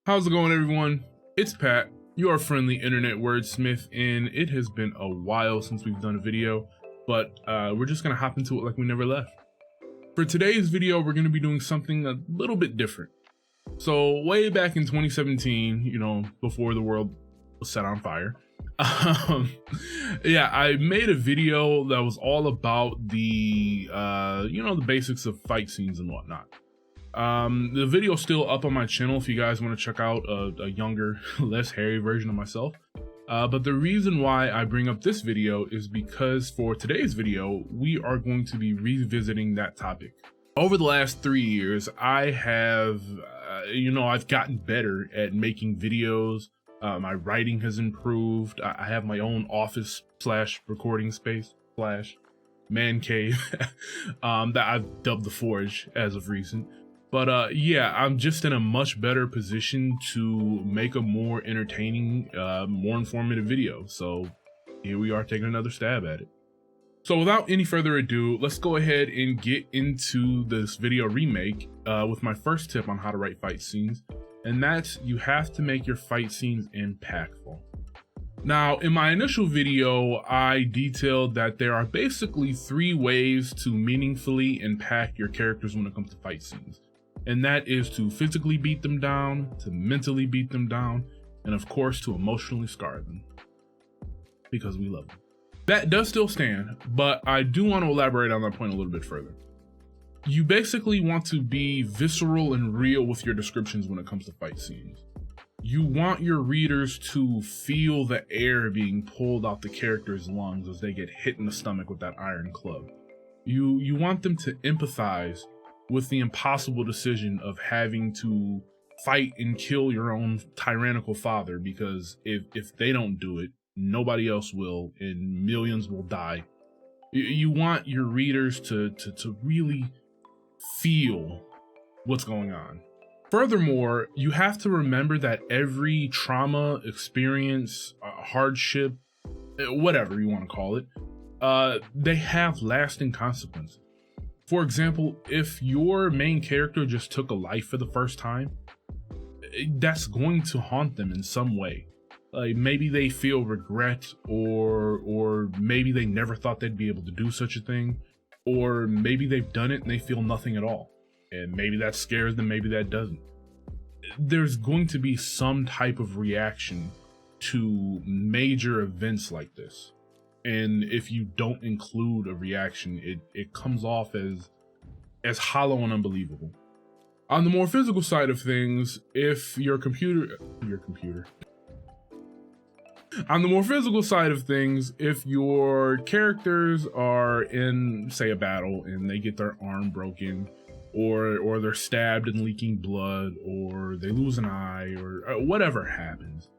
How's it going, everyone? It's Pat, your friendly internet wordsmith, and it has been a while since we've done a video, but we're just gonna hop into it like we never left. For today's video, we're gonna be doing something a little bit different. So way back in 2017, before the world was set on fire, yeah, I made a video that was all about the the basics of fight scenes and whatnot. The video is still up on my channel if you guys want to check out a younger, less hairy version of myself. But the reason why I bring up this video is because for today's video, we are going to be revisiting that topic. Over the last 3 years, I have, I've gotten better at making videos. My writing has improved. I have my own office / recording space / man cave that I've dubbed the Forge as of recent. But yeah, I'm just in a much better position to make a more entertaining, more informative video. So here we are taking another stab at it. So without any further ado, let's go ahead and get into this video remake with my first tip on how to write fight scenes. And that's you have to make your fight scenes impactful. Now, in my initial video, I detailed that there are basically 3 ways to meaningfully impact your characters when it comes to fight scenes. And that is to physically beat them down, to mentally beat them down, and of course to emotionally scar them. Because we love them. That does still stand, but I do want to elaborate on that point a little bit further. You basically want to be visceral and real with your descriptions when it comes to fight scenes. You want your readers to feel the air being pulled out the character's lungs as they get hit in the stomach with that iron club. You want them to empathize with the impossible decision of having to fight and kill your own tyrannical father, because if they don't do it, nobody else will, and millions will die. You want your readers to really feel what's going on. Furthermore, you have to remember that every trauma, experience, hardship, whatever you want to call it, they have lasting consequences. For example, if your main character just took a life for the first time, that's going to haunt them in some way. Like maybe they feel regret, or maybe they never thought they'd be able to do such a thing, or maybe they've done it and they feel nothing at all. And maybe that scares them, maybe that doesn't. There's going to be some type of reaction to major events like this. And if you don't include a reaction, it comes off as hollow and unbelievable. On the more physical side of things, if on the more physical side of things, if your characters are in, say, a battle and they get their arm broken, or they're stabbed and leaking blood, or they lose an eye, or whatever happens,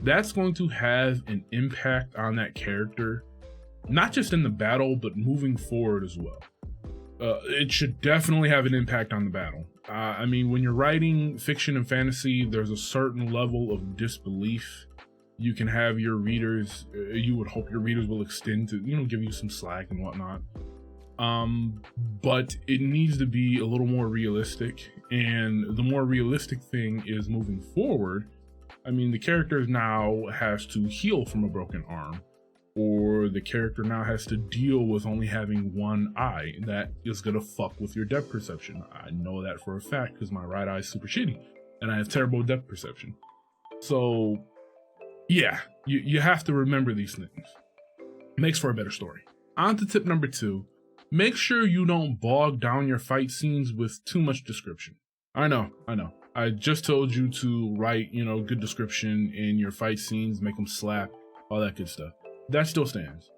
that's going to have an impact on that character, not just in the battle, but moving forward as well. It should definitely have an impact on the battle. I mean, when you're writing fiction and fantasy, there's a certain level of disbelief you can have your readers, you would hope your readers will extend to, give you some slack and whatnot. But it needs to be a little more realistic. And the more realistic thing is moving forward. I mean, the character now has to heal from a broken arm, or the character now has to deal with only having one eye. That is gonna fuck with your depth perception. I know that for a fact because my right eye is super shitty and I have terrible depth perception. So yeah, you have to remember these things. Makes for a better story. On to tip number 2. Make sure you don't bog down your fight scenes with too much description. I know. I just told you to write, good description in your fight scenes, make them slap, all that good stuff. That still stands.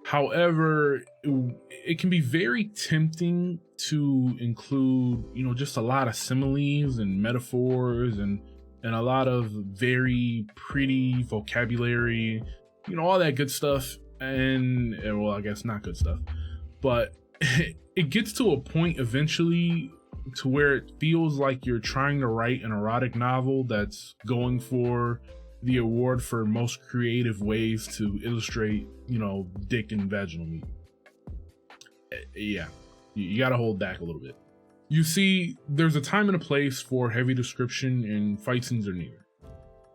However, it can be very tempting to include, just a lot of similes and metaphors and a lot of very pretty vocabulary, all that good stuff. And well, I guess not good stuff, but it gets to a point eventually to where it feels like you're trying to write an erotic novel that's going for the award for most creative ways to illustrate, dick and vaginal meat. Yeah, you gotta hold back a little bit. You see, there's a time and a place for heavy description, and fight scenes are needed.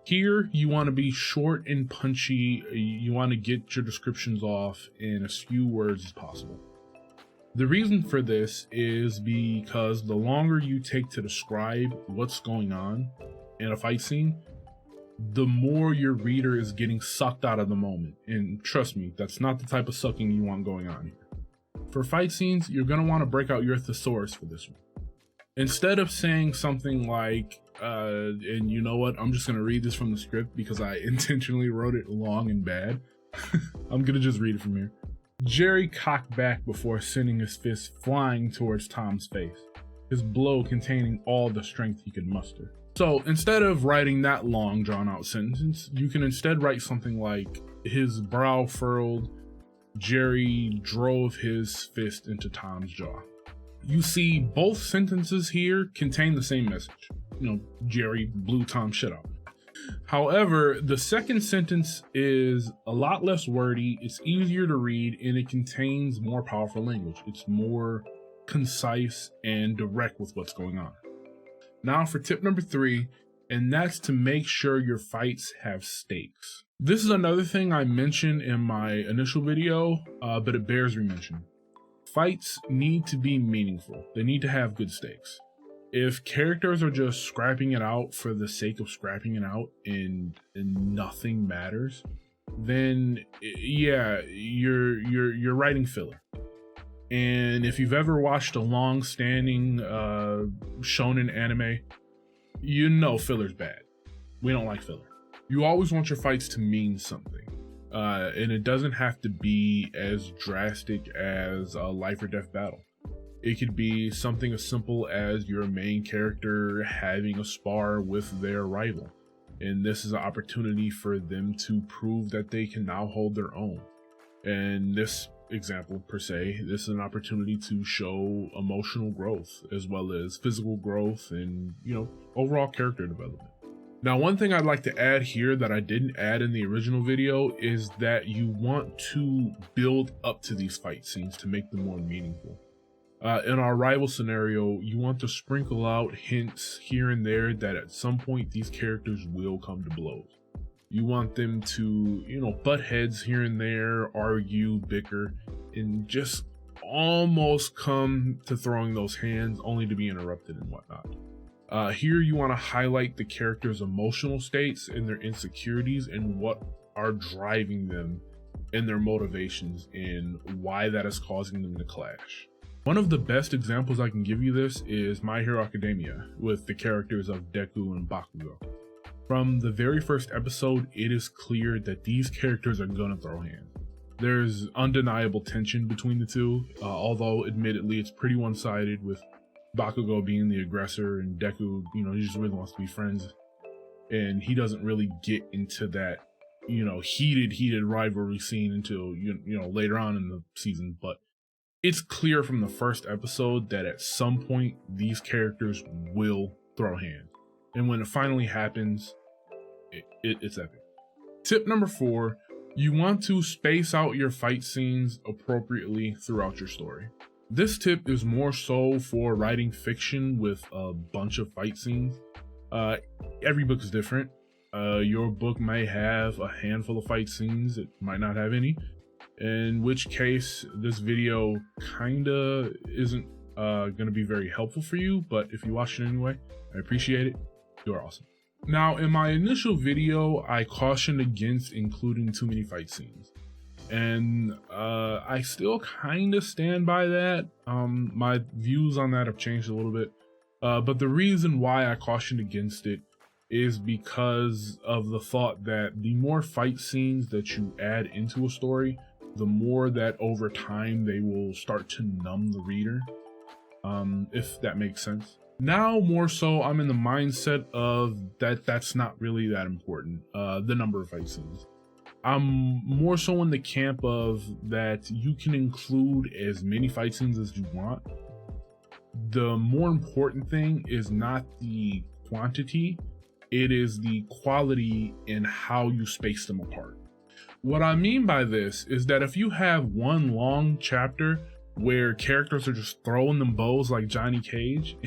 Here, you want to be short and punchy. You want to get your descriptions off in as few words as possible. The reason for this is because the longer you take to describe what's going on in a fight scene, the more your reader is getting sucked out of the moment. And trust me, that's not the type of sucking you want going on here. For fight scenes, you're going to want to break out your thesaurus for this one. Instead of saying something like, and you know what, I'm just going to read this from the script because I intentionally wrote it long and bad. I'm going to just read it from here. Jerry cocked back before sending his fist flying towards Tom's face, his blow containing all the strength he could muster. So instead of writing that long drawn out sentence, you can instead write something like, his brow furrowed, Jerry drove his fist into Tom's jaw. You see, both sentences here contain the same message. Jerry blew Tom's shit out. However, the second sentence is a lot less wordy, it's easier to read, and it contains more powerful language. It's more concise and direct with what's going on. Now for tip number 3, and that's to make sure your fights have stakes. This is another thing I mentioned in my initial video, but it bears re-mention. Fights need to be meaningful. They need to have good stakes. If characters are just scrapping it out for the sake of scrapping it out and nothing matters, then yeah, you're writing filler. And if you've ever watched a long-standing shonen anime, you know filler's bad. We don't like filler. You always want your fights to mean something. And it doesn't have to be as drastic as a life or death battle. It could be something as simple as your main character having a spar with their rival. And this is an opportunity for them to prove that they can now hold their own. And this example per se, this is an opportunity to show emotional growth as well as physical growth and, overall character development. Now, one thing I'd like to add here that I didn't add in the original video is that you want to build up to these fight scenes to make them more meaningful. In our rival scenario, you want to sprinkle out hints here and there that at some point these characters will come to blows. You want them to, butt heads here and there, argue, bicker, and just almost come to throwing those hands only to be interrupted and whatnot. Here you want to highlight the characters' emotional states and their insecurities and what are driving them and their motivations and why that is causing them to clash. One of the best examples I can give you this is My Hero Academia with the characters of Deku and Bakugo. From the very first episode, it is clear that these characters are gonna throw hands. There's undeniable tension between the two, although admittedly it's pretty one-sided with Bakugo being the aggressor and Deku, he just really wants to be friends. And he doesn't really get into that, heated rivalry scene until, later on in the season. But it's clear from the first episode that at some point these characters will throw hands. And when it finally happens, it's epic. Tip number 4, you want to space out your fight scenes appropriately throughout your story. This tip is more so for writing fiction with a bunch of fight scenes. Every book is different. Your book may have a handful of fight scenes, it might not have any, in which case this video kinda isn't gonna be very helpful for you, but if you watch it anyway, I appreciate it. You're awesome. Now, in my initial video, I cautioned against including too many fight scenes. And I still kind of stand by that. My views on that have changed a little bit. But the reason why I cautioned against it is because of the thought that the more fight scenes that you add into a story, the more that over time they will start to numb the reader, if that makes sense. Now, more so, I'm in the mindset of that's not really that important, the number of fight scenes. I'm more so in the camp of that you can include as many fight scenes as you want. The more important thing is not the quantity, it is the quality and how you space them apart. What I mean by this is that if you have one long chapter where characters are just throwing them bows like Johnny Cage,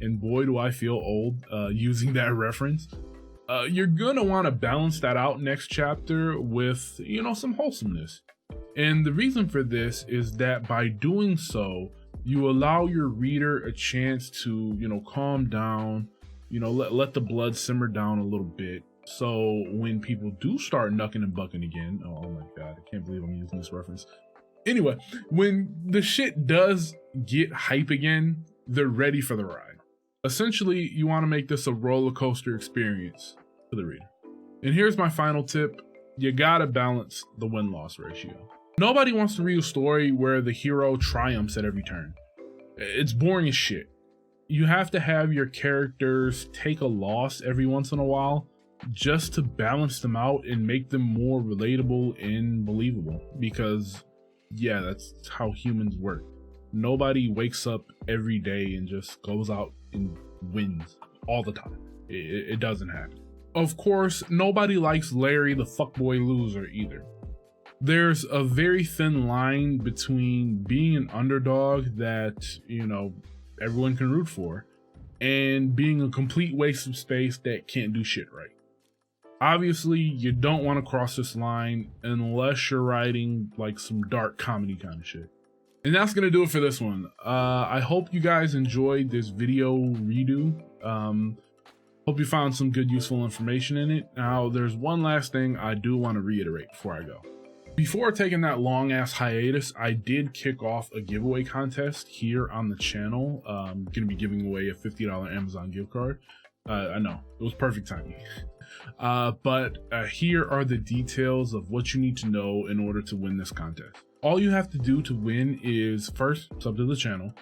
and boy do I feel old using that reference. You're gonna want to balance that out next chapter with, you know, some wholesomeness. And the reason for this is that by doing so, you allow your reader a chance to, you know, calm down, you know, let the blood simmer down a little bit. So when people do start knucking and bucking again, oh my God, I can't believe I'm using this reference. Anyway, when the shit does get hype again, they're ready for the ride. Essentially, you want to make this a roller coaster experience for the reader. And here's my final tip. You gotta balance the win-loss ratio. Nobody wants to read a story where the hero triumphs at every turn. It's boring as shit. You have to have your characters take a loss every once in a while just to balance them out and make them more relatable and believable. Because, yeah, that's how humans work. Nobody wakes up every day and just goes out and wins all the time. It doesn't happen. Of course, nobody likes Larry the fuckboy loser either. There's a very thin line between being an underdog that, you know, everyone can root for, and being a complete waste of space that can't do shit right. Obviously, you don't want to cross this line unless you're writing like some dark comedy kind of shit. And that's gonna do it for this one. I hope you guys enjoyed this video redo. Hope you found some good useful information in it. Now, there's one last thing I do want to reiterate before I go. Before taking that long ass hiatus, I did kick off a giveaway contest here on the channel. I'm gonna be giving away a $50 Amazon gift card. I know, it was perfect timing. But here are the details of what you need to know in order to win this contest. All you have to do to win is first, sub to the channel,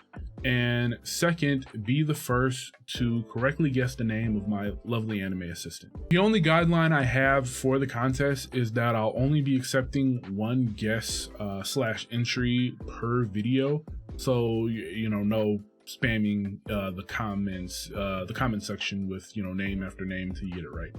and second, be the first to correctly guess the name of my lovely anime assistant. The only guideline I have for the contest is that I'll only be accepting one guess / entry per video. So, you know, no spamming the comment section with, you know, name after name until you get it right.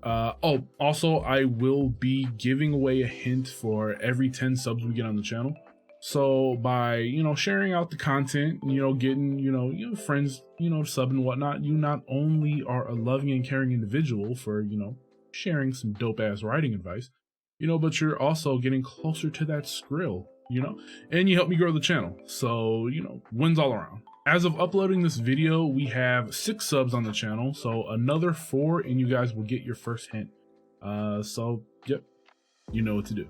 Oh, also, I will be giving away a hint for every 10 subs we get on the channel. So by, you know, sharing out the content, you know, getting, you know, friends, you know, sub and whatnot, you not only are a loving and caring individual for, you know, sharing some dope ass writing advice, you know, but you're also getting closer to that Skrill, you know, and you help me grow the channel. So, you know, wins all around. As of uploading this video, we have 6 subs on the channel, so another 4 and you guys will get your first hint. So, yep, you know what to do.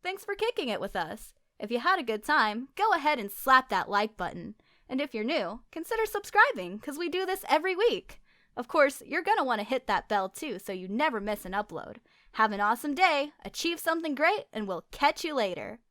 Thanks for kicking it with us. If you had a good time, go ahead and slap that like button. And if you're new, consider subscribing, because we do this every week. Of course, you're going to want to hit that bell too, so you never miss an upload. Have an awesome day, achieve something great, and we'll catch you later.